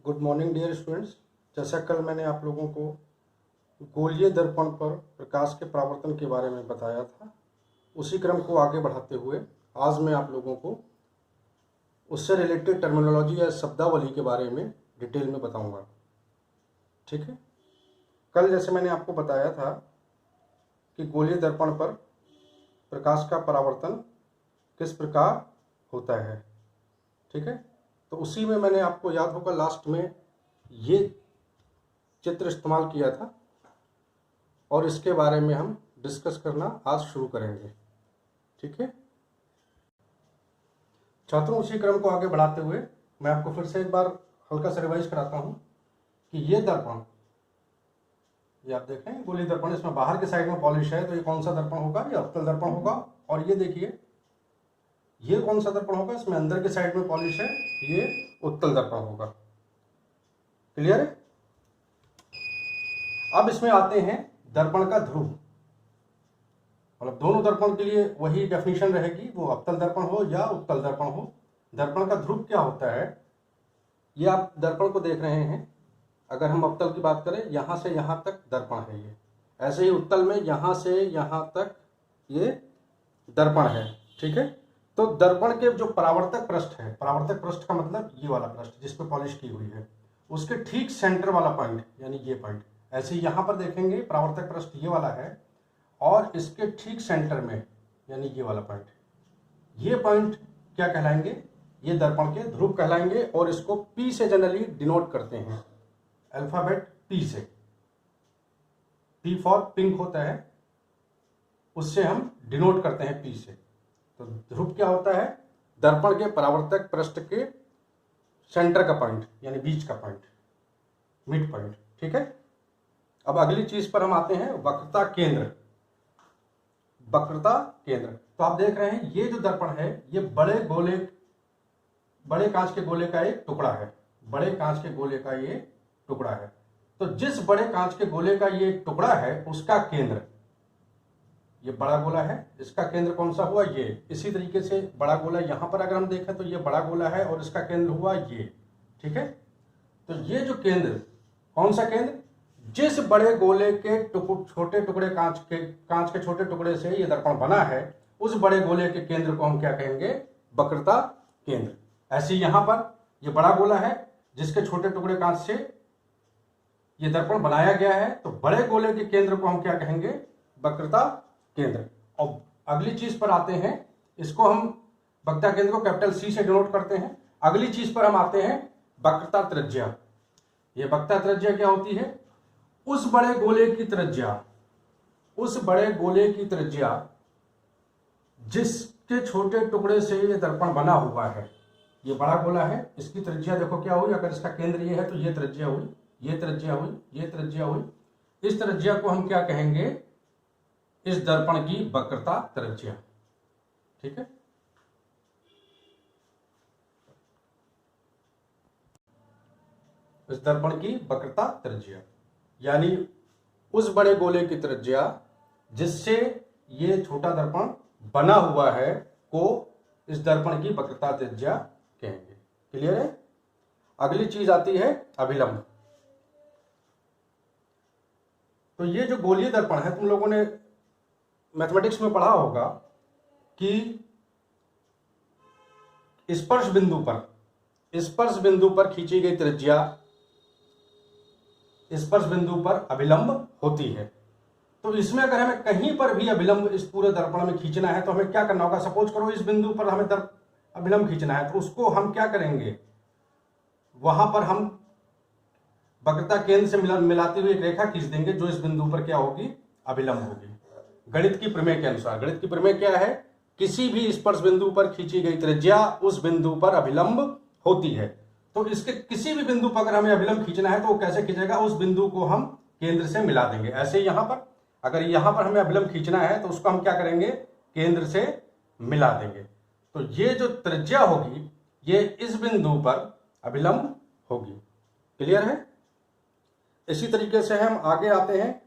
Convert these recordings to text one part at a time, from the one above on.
Good morning dear students. जैसा कल मैंने आप लोगों को गोलीय दर्पण पर प्रकाश के परावर्तन के बारे में बताया था, उसी क्रम को आगे बढ़ाते हुए आज मैं आप लोगों को उससे रिलेटेड टर्मिनोलॉजी या शब्दावली के बारे में डिटेल में बताऊंगा। ठीक है, कल जैसे मैंने आपको बताया था कि गोलीय दर्पण पर प्रकाश का परावर्तन किस प्रकार होता है। ठीक है, तो उसी में मैंने आपको याद होगा लास्ट में ये चित्र इस्तेमाल किया था और इसके बारे में हम डिस्कस करना आज शुरू करेंगे। ठीक है छात्रों, उसी क्रम को आगे बढ़ाते हुए मैं आपको फिर से एक बार हल्का सा रिवाइज कराता हूं कि ये दर्पण, ये आप देखें गोलीय दर्पण, इसमें बाहर के साइड में पॉलिश है, तो ये कौन सा दर्पण होगा? ये अवतल दर्पण होगा। और ये देखिए ये कौन सा दर्पण होगा? इसमें अंदर के साइड में पॉलिश है, ये उत्तल दर्पण होगा। क्लियर है? अब इसमें आते हैं दर्पण का ध्रुव, मतलब दोनों दर्पण के लिए वही डेफिनेशन रहेगी, वो अवतल दर्पण हो या उत्तल दर्पण हो। दर्पण का ध्रुव क्या होता है? ये आप दर्पण को देख रहे हैं, अगर हम अवतल की बात करें यहां से यहां तक दर्पण है ये, ऐसे ही उत्तल में यहां से यहां तक ये दर्पण है। ठीक है, तो दर्पण के जो परावर्तक पृष्ठ है, परावर्तक पृष्ठ का मतलब ये वाला पृष्ठ जिस पे पॉलिश की हुई है, उसके ठीक सेंटर वाला पॉइंट यानी ये पॉइंट, ऐसे ही यहां पर देखेंगे परावर्तक पृष्ठ ये वाला है और इसके ठीक सेंटर में यानी ये वाला पॉइंट, ये पॉइंट क्या कहलाएंगे? ये दर्पण के ध्रुव कहलाएंगे। और इसको P से जनरली डिनोट करते हैं, अल्फाबेट P से। P फॉर पिंक होता है, उससे हम डिनोट करते हैं P से। तो ध्रुव क्या होता है? दर्पण के परावर्तक पृष्ठ के सेंटर का पॉइंट यानी बीच का पॉइंट, मिड पॉइंट। ठीक है, अब अगली चीज पर हम आते हैं, वक्रता केंद्र। वक्रता केंद्र, तो आप देख रहे हैं ये जो दर्पण है ये बड़े कांच के गोले का एक टुकड़ा है, बड़े कांच के गोले का ये टुकड़ा है। तो जिस बड़े कांच के गोले का ये टुकड़ा है उसका केंद्र, ये बड़ा गोला है, इसका केंद्र कौन सा हुआ? ये। इसी तरीके से बड़ा गोला यहां पर अगर हम देखें तो ये बड़ा गोला है और इसका केंद्र हुआ ये। ठीक है, तो ये जो केंद्र, कौन सा केंद्र? जिस बड़े गोले के छोटे टुकड़े कांच के छोटे टुकड़े से ये दर्पण बना है, उस बड़े गोले के केंद्र को हम क्या कहेंगे? वक्रता केंद्र। ऐसे यहां पर ये बड़ा गोला है जिसके छोटे टुकड़े कांच से ये दर्पण बनाया गया है, तो बड़े गोले के केंद्र को हम क्या कहेंगे? वक्रता केंद्र। और अगली चीज पर आते हैं, इसको हम वक्रता केंद्र को कैपिटल C से डिनोट करते हैं। अगली चीज पर हम आते हैं, वक्रता त्रिज्या। ये वक्रता त्रिज्या क्या होती है? उस बड़े गोले की त्रिज्या, उस बड़े गोले की त्रिज्या जिसके छोटे टुकड़े से ये दर्पण बना हुआ है। ये बड़ा गोला है, इसकी त्रिज्या देखो क्या हुई, अगर इसका केंद्र ये है तो ये त्रिज्या हुई, ये त्रिज्या हुई, ये त्रिज्या हुई। इस त्रिज्या को हम क्या कहेंगे? इस दर्पण की वक्रता त्रिज्या। ठीक है, इस दर्पण की वक्रता त्रिज्या यानी उस बड़े गोले की त्रिज्या जिससे ये छोटा दर्पण बना हुआ है को इस दर्पण की वक्रता त्रिज्या कहेंगे। क्लियर है? अगली चीज आती है अभिलंब। तो ये जो गोलीय दर्पण है, तुम लोगों ने मैथमेटिक्स में पढ़ा होगा कि स्पर्श बिंदु पर खींची गई त्रिज्या स्पर्श बिंदु पर अभिलंब होती है। तो इसमें अगर हमें कहीं पर भी अभिलंब इस पूरे दर्पण में खींचना है तो हमें क्या करना होगा? सपोज करो इस बिंदु पर हमें अभिलंब खींचना है, तो उसको हम क्या करेंगे? वहां पर हम वक्रता केंद्र से मिलाती हुई एक रेखा खींच देंगे जो इस बिंदु पर क्या होगी? अभिलंब होगी। गणित की प्रमेय के अनुसार, गणित की प्रमेय क्या है? किसी भी स्पर्श बिंदु पर खींची गई त्रिज्या उस बिंदु पर अभिलंब होती है। तो इसके किसी भी बिंदु पर अगर हमें अभिलंब खींचना है तो वो कैसे खींचेगा? उस बिंदु को हम केंद्र से मिला देंगे। ऐसे यहां पर अगर यहां पर हमें अभिलंब खींचना है तो उसको हम क्या करेंगे? केंद्र से मिला देंगे। तो ये जो त्रिज्या होगी ये इस बिंदु पर अभिलंब होगी। क्लियर है? इसी तरीके से हम आगे आते हैं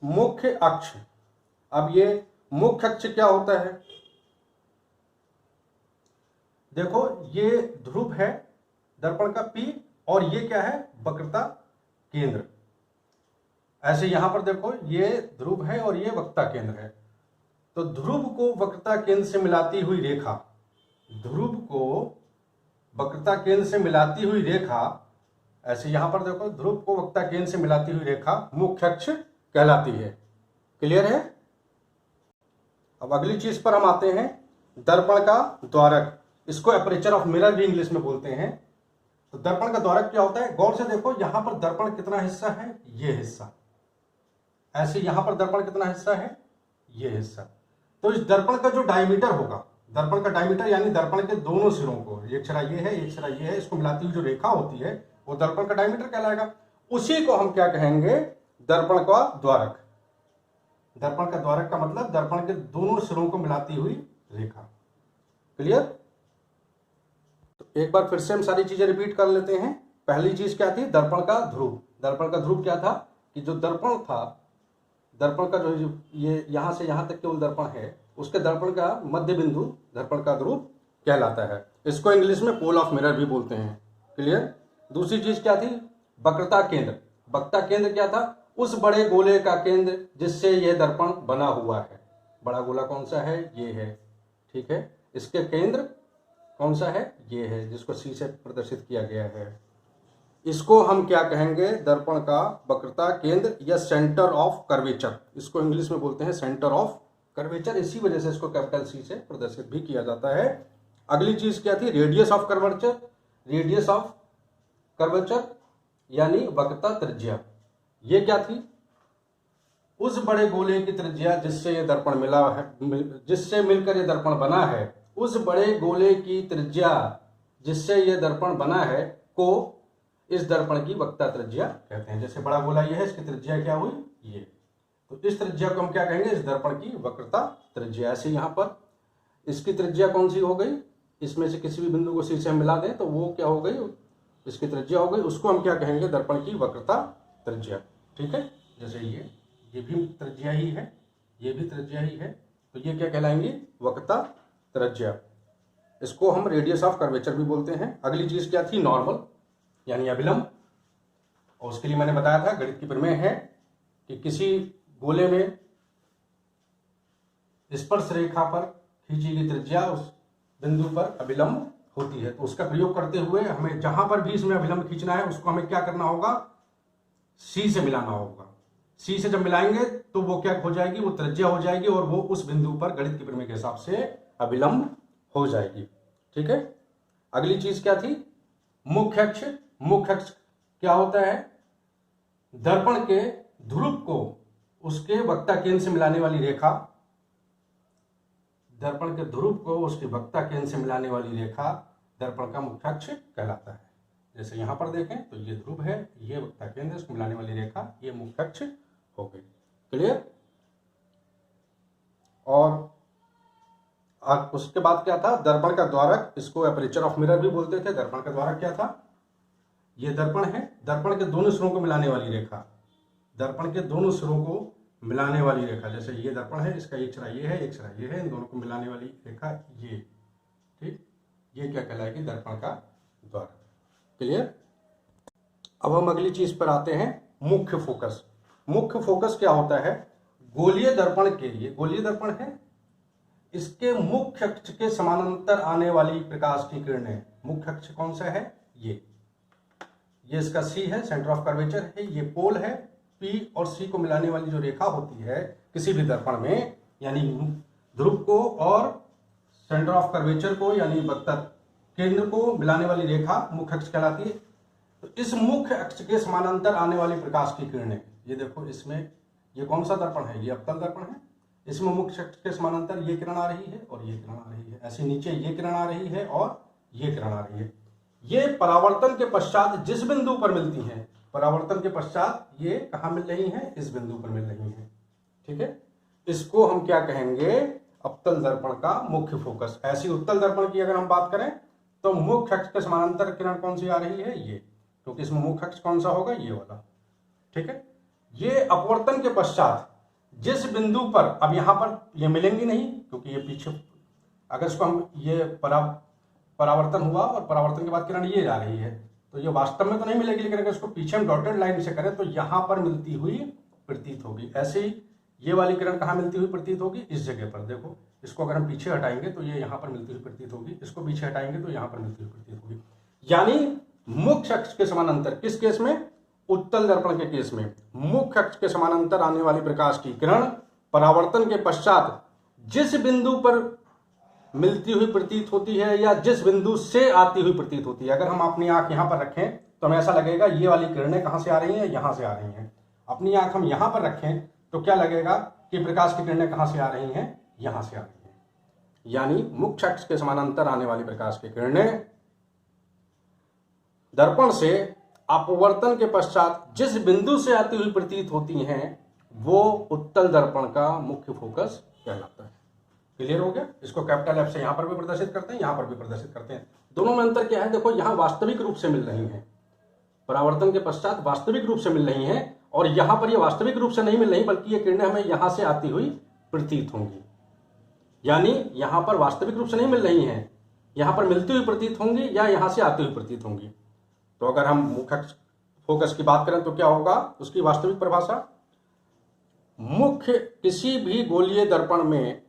मुख्य अक्ष। अब ये मुख्य अक्ष क्या होता है? देखो ये ध्रुव है दर्पण का P और ये क्या है, वक्रता केंद्र। ऐसे यहां पर देखो ये ध्रुव है और ये वक्रता केंद्र है। तो ध्रुव को वक्रता केंद्र से मिलाती हुई रेखा, ध्रुव को वक्रता केंद्र से मिलाती हुई रेखा, ऐसे यहां पर देखो ध्रुव को वक्रता केंद्र से मिलाती हुई रेखा मुख्य अक्ष कहलाती है। क्लियर है। अब अगली चीज पर हम आते हैं, दर्पण का द्वारक। इसको एपरेचर ऑफ मिरर भी इंग्लिश में बोलते हैं। तो दर्पण का द्वारक क्या होता है, गौर से देखो यहां पर दर्पण कितना हिस्सा है, ये हिस्सा। ऐसे यहां पर दर्पण कितना हिस्सा है, ये हिस्सा। तो इस दर्पण का जो डायमीटर होगा, दर्पण का डायमीटर यानी दर्पण के दोनों सिरों को, एक सिरा ये है एक सिरा ये है, इसको मिलाती हुई जो रेखा होती है वो दर्पण का डायमीटर कहलाएगा। उसी को हम क्या कहेंगे, दर्पण का द्वारक। दर्पण का द्वारक का मतलब दर्पण के दोनों सिरों को मिलाती हुई रेखा। क्लियर। तो एक बार फिर से हम सारी चीजें रिपीट कर लेते हैं। पहली चीज क्या थी, दर्पण का ध्रुव। दर्पण का ध्रुव क्या था कि जो दर्पण था, दर्पण का जो ये यहां से यहां तक केवल दर्पण है, उसके दर्पण का मध्य बिंदु दर्पण का ध्रुव कहलाता है। इसको इंग्लिश में पोल ऑफ मिरर भी बोलते हैं। क्लियर। दूसरी चीज क्या थी, वक्रता केंद्र। वक्रता केंद्र क्या था, उस बड़े गोले का केंद्र जिससे यह दर्पण बना हुआ है। बड़ा गोला कौन सा है, ये है। ठीक है। इसके केंद्र कौन सा है, ये है, जिसको सी से प्रदर्शित किया गया है। इसको हम क्या कहेंगे, दर्पण का वक्रता केंद्र या सेंटर ऑफ कर्वेचर। इसको इंग्लिश में बोलते हैं सेंटर ऑफ कर्वेचर। इसी वजह से इसको कैपिटल सी से प्रदर्शित भी किया जाता है। अगली चीज क्या थी, radius of curvature. Radius of curvature यानी वक्रता त्रिज्या। ये क्या थी, उस बड़े गोले की त्रिज्या जिससे ये दर्पण मिला है, जिससे मिलकर ये दर्पण बना है, उस बड़े गोले की त्रिज्या जिससे ये दर्पण बना है को इस दर्पण की वक्रता त्रिज्या कहते हैं। जैसे बड़ा गोला ये है, इसकी त्रिज्या क्या हुई, ये। तो इस त्रिज्या को हम क्या कहेंगे, इस दर्पण की वक्रता त्रिज्या। ऐसे यहां पर इसकी त्रिज्या कौन सी हो गई, इसमें से किसी भी बिंदु को सी से मिला दें तो वो क्या हो गई, इसकी त्रिज्या हो गई। उसको हम क्या कहेंगे, दर्पण की वक्रता त्रिज्या। ठीक है। जैसे ये भी त्रिज्या ही है, ये भी त्रिज्या ही है, तो ये क्या कहलाएंगे, वक्रता त्रिज्या। इसको हम रेडियस ऑफ कर्वेचर भी बोलते हैं। अगली चीज क्या थी, नॉर्मल यानी अभिलंब। और उसके लिए मैंने बताया था, गणित की प्रमेय है कि किसी गोले में स्पर्श रेखा पर खींची गई त्रिज्या उस बिंदु पर अभिलंब होती है। तो उसका प्रयोग करते हुए हमें जहां पर भी इसमें अभिलंब खींचना है उसको हमें क्या करना होगा, सी से मिलाना होगा। सी से जब मिलाएंगे तो वो क्या हो जाएगी, वो त्रिज्या हो जाएगी और वो उस बिंदु पर गणित की प्रमेय के हिसाब से अभिलंब हो जाएगी। ठीक है। अगली चीज क्या थी, मुख्य अक्ष। मुख्य अक्ष क्या होता है, दर्पण के ध्रुव को उसके वक्रता केंद्र से मिलाने वाली रेखा, दर्पण के ध्रुव को उसके वक्रता केंद्र से मिलाने वाली रेखा दर्पण का मुख्य अक्ष कहलाता है। जैसे यहां पर देखें तो ये ध्रुव है, ये वक्रता केंद्र, इसको मिलाने वाली रेखा, ये मुख्य अक्ष हो गई। क्लियर। और उसके बाद क्या था, दर्पण का द्वारक। इसको एपरेचर ऑफ मिरर भी बोलते थे। दर्पण का द्वारक क्या था, ये दर्पण है, दर्पण के दोनों सिरों को मिलाने वाली रेखा, दर्पण के दोनों सिरों को मिलाने वाली रेखा। जैसे ये दर्पण है, इसका एक सिरा ये है, एक सिरा ये है, इन दोनों को मिलाने वाली रेखा ये। ठीक। ये क्या कहलाएगी, दर्पण का द्वारक। क्लियर। अब हम अगली चीज पर आते हैं, मुख्य फोकस। मुख्य फोकस क्या होता है, गोलीय दर्पण के लिए, गोलीय दर्पण है, इसके मुख्य अक्ष के समानांतर आने वाली प्रकाश की किरणें। मुख्य अक्ष कौन सा है, ये इसका सी है, सेंटर ऑफ कर्वेचर है, ये पोल है। पी और सी को मिलाने वाली जो रेखा होती है किसी भी दर्पण में, यानी ध्रुव को और सेंटर ऑफ कर्वेचर को यानी वक्रता केंद्र को मिलाने वाली रेखा मुख्य अक्ष कहलाती है। तो इस मुख्य अक्ष के समानांतर आने वाली प्रकाश की किरणें, ये देखो इसमें ये कौन सा दर्पण है, ये अवतल दर्पण है। इसमें मुख्य अक्ष के समानांतर ये किरण आ रही है और ये किरण आ रही है। ऐसे नीचे ये किरण आ रही है और ये किरण आ रही है। ये परावर्तन के पश्चात जिस बिंदु पर मिलती हैं, परावर्तन के पश्चात ये कहां मिल रही हैं, इस बिंदु पर मिल रही हैं। ठीक है। इसको हम क्या कहेंगे, अवतल दर्पण का मुख्य फोकस। ऐसी उत्तल दर्पण की अगर हम बात करें तो मुख्य अक्ष के समानांतर किरण कौन सी आ रही है, ये, क्योंकि इसमें मुख्य अक्ष कौन सा होगा, ये वाला। ठीक है। ये अपवर्तन के पश्चात जिस बिंदु पर, अब यहां पर ये मिलेंगी नहीं क्योंकि ये पीछे, अगर इसको हम ये परावर्तन हुआ और परावर्तन के बाद किरण ये जा रही है, तो ये वास्तव में तो नहीं मिलेगी, लेकिन अगर इसको पीछे हम डॉटेड लाइन से करें तो यहां पर मिलती हुई प्रतीत होगी। ऐसे ही ये वाली किरण कहाँ मिलती हुई प्रतीत होगी, इस जगह पर। देखो इसको अगर हम पीछे हटाएंगे तो ये यहाँ पर मिलती हुई प्रतीत होगी, इसको पीछे हटाएंगे तो यहाँ पर मिलती हुई प्रतीत होगी। यानी मुख्य अक्ष के समानांतर, किस केस में, उत्तल दर्पण के केस में, मुख्य अक्ष के समानांतर आने वाली प्रकाश की किरण परावर्तन के पश्चात जिस बिंदु पर मिलती हुई प्रतीत होती है या जिस बिंदु से आती हुई प्रतीत होती है। अगर हम अपनी आंख यहां पर रखें तो हमें ऐसा लगेगा ये वाली किरणें कहां से आ रही हैं, यहां से आ रही हैं। अपनी आंख हम यहां पर रखें तो क्या लगेगा कि प्रकाश की किरणें कहां से आ रही हैं, यहां से आ रही हैं। यानी मुख्य अक्ष के समानांतर आने वाली प्रकाश की किरणें दर्पण से अपवर्तन के पश्चात जिस बिंदु से आती हुई प्रतीत होती हैं वो उत्तल दर्पण का मुख्य फोकस कहलाता है। क्लियर हो गया। इसको कैपिटल एफ से यहां पर भी प्रदर्शित करते हैं, यहां पर भी प्रदर्शित करते हैं। दोनों में अंतर क्या है, देखो यहां वास्तविक रूप से मिल रही हैं, परावर्तन के पश्चात वास्तविक रूप से मिल रही हैं, और यहां पर ये वास्तविक रूप से नहीं मिल रही बल्कि ये किरणें हमें यहां से आती हुई प्रतीत होंगी। यानी यहां पर वास्तविक रूप से नहीं मिल रही हैं, यहां पर मिलती हुई प्रतीत होंगी या यहां से आती हुई प्रतीत होंगी। तो अगर हम मुख्य फोकस की बात करें तो क्या होगा उसकी वास्तविक परिभाषा, मुख्य किसी भी गोलीय दर्पण में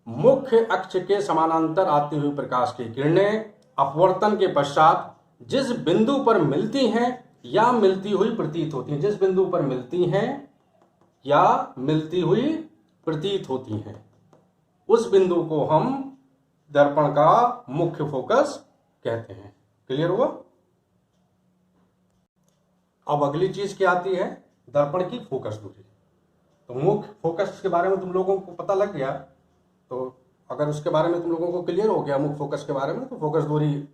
मुख्य अक्ष के समानांतर आती हुई प्रकाश की किरणें अपवर्तन के पश्चात जिस बिंदु पर मिलती हैं या मिलती हुई प्रतीत होती हैं, जिस बिंदु पर मिलती हैं या मिलती हुई प्रतीत होती हैं, उस बिंदु को हम दर्पण का मुख्य फोकस कहते हैं। क्लियर हुआ। अब अगली चीज क्या आती है, दर्पण की फोकस दूरी। तो मुख्य फोकस के बारे में तुम लोगों को पता लग गया, तो अगर उसके बारे में तुम लोगों को क्लियर हो गया मुख्य फोकस के बारे में, तो फोकस दूरी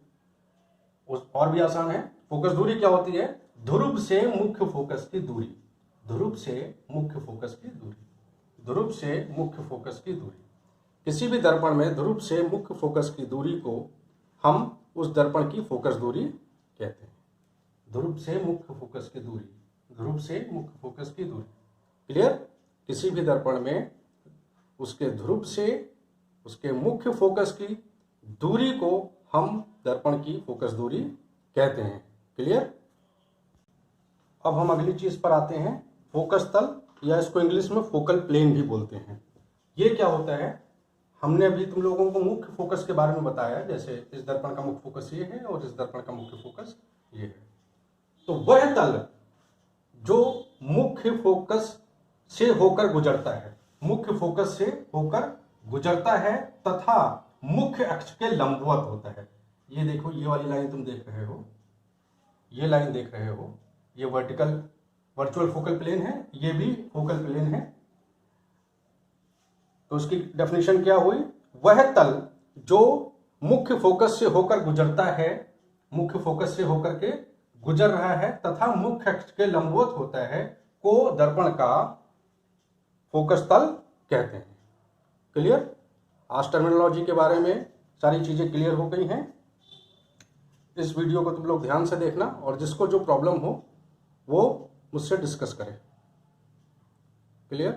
और भी आसान है। फोकस दूरी क्या होती है, ध्रुव से मुख्य फोकस की दूरी, ध्रुव से मुख्य फोकस की दूरी, ध्रुव से मुख्य फोकस की दूरी। किसी भी दर्पण में ध्रुव से मुख्य फोकस की दूरी को हम उस दर्पण की फोकस दूरी कहते हैं। ध्रुव से मुख्य फोकस की दूरी, ध्रुव से मुख्य फोकस की दूरी। क्लियर। किसी भी दर्पण में उसके ध्रुव से उसके मुख्य फोकस की दूरी को हम दर्पण की फोकस दूरी कहते हैं। क्लियर। अब हम अगली चीज पर आते हैं, फोकस तल, या इसको इंग्लिश में फोकल प्लेन भी बोलते हैं। ये क्या होता है, हमने अभी तुम लोगों को मुख्य फोकस के बारे में बताया, जैसे इस दर्पण का मुख्य फोकस ये है और इस दर्पण का मुख्य फोकस ये है। तो वह तल जो मुख्य फोकस से होकर गुजरता है, मुख्य फोकस से होकर गुजरता है तथा मुख्य अक्ष के लंबवत होता है। ये देखो, ये वाली लाइन तुम देख रहे हो, ये लाइन देख रहे हो, ये वर्चुअल फोकल प्लेन है, ये भी फोकल प्लेन है। तो उसकी डेफिनेशन क्या हुई, वह तल जो मुख्य फोकस से होकर गुजरता है, मुख्य फोकस से होकर के गुजर रहा है तथा मुख्य अक्ष के लंबवत होता है, को दर्पण का फोकस तल कहते हैं। क्लियर। आज टर्मिनोलॉजी के बारे में सारी चीजें क्लियर हो गई हैं। इस वीडियो को तुम लोग ध्यान से देखना और जिसको जो प्रॉब्लम हो वो मुझसे डिस्कस करें। क्लियर।